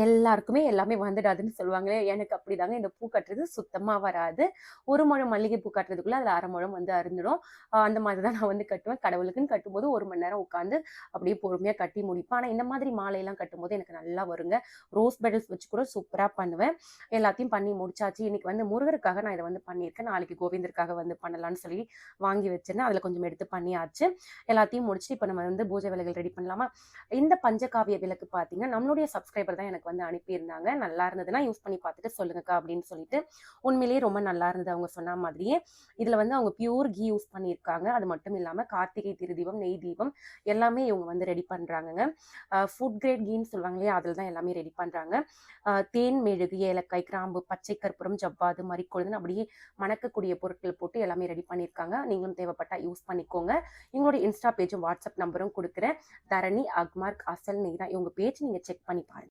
எல்லாருக்குமே எல்லாமே வந்துடாதுன்னு சொல்லுவாங்களே, எனக்கு அப்படிதாங்க. இந்த பூ கட்டுறது சுத்தமா வராது. 1 முழம் மல்லிகை பூ கட்டுறதுக்குள்ள அதுல 1/2 முழம் வந்து அருந்துடும். அந்த மாதிரி தான் நான் வந்து கட்டுவேன். கடவுளுக்குன்னு கட்டும்போது 1 மணி நேரம் உட்காந்து அப்படியே பொறுமையா கட்டி முடிப்பேன். ஆனா இந்த மாதிரி மாலையெல்லாம் கட்டும்போது எனக்கு நல்லா வருங்க. ரோஸ் பெடல்ஸ் வச்சு கூட சூப்பரா பண்ணுவேன். எல்லாத்தையும் பண்ணி முடிச்சாச்சு. இன்னைக்கு வந்து முருகருக்காக நான் இத வந்து பண்ணியிருக்கேன். நாளைக்கு கோவிந்தருக்காக வந்து பண்ணலான்னு சொல்லி வாங்கி வச்சிருந்தேன். அதுல கொஞ்சம் எடுத்து பண்ணியாச்சு. எல்லாத்தையும் முடிச்சுட்டு இப்ப நம்ம வந்து பூஜை வேலைகள் ரெடி பண்ணலாமா? இந்த பஞ்சகாவிய விளக்கு பார்த்தீங்கன்னா, நம்மளுடைய சப்ஸ்கிரைபர் தான் எனக்கு வந்து அனுப்பியிருந்தாங்க. நல்லா இருந்ததுன்னா யூஸ் பண்ணி பார்த்துட்டு சொல்லுங்கக்கா அப்படின்னு சொல்லிட்டு. உண்மையிலேயே ரொம்ப நல்லா இருந்தது அவங்க சொன்ன மாதிரியே. இதுல வந்து அவங்க பியூர் கீ யூஸ் பண்ணியிருக்காங்க. அது மட்டும் இல்லாம கார்த்திகை திருதீபம், நெய் தீபம் எல்லாமே இவங்க வந்து ரெடி பண்றாங்கங்க. ஃபுட் கிரேட் கீன்னு சொல்லுவாங்க இல்லையா? அதில தான் எல்லாமே ரெடி பண்றாங்க. தேன் மெழுகு, ஏலக்காய், கிராம்பு, பச்சை கற்பூரம், ஜவ்வாது, மரிக்கொழுந்துன்னு அப்படியே மணக்கக்கூடிய பொருட்கள் போட்டு எல்லாமே ரெடி பண்ணியிருக்காங்க. நீங்களும் தேவைப்பட்டா யூஸ் பண்ணிக்கோங்க. இவங்களுடைய இன்ஸ்டா பேஜும், வாட்ஸ்அப் நம்பரும் குடுக்குறேன். தரணி, அக்மார்க், அசல், நீரா இவங்க பேஜ் நீங்க செக் பண்ணி பாருங்க.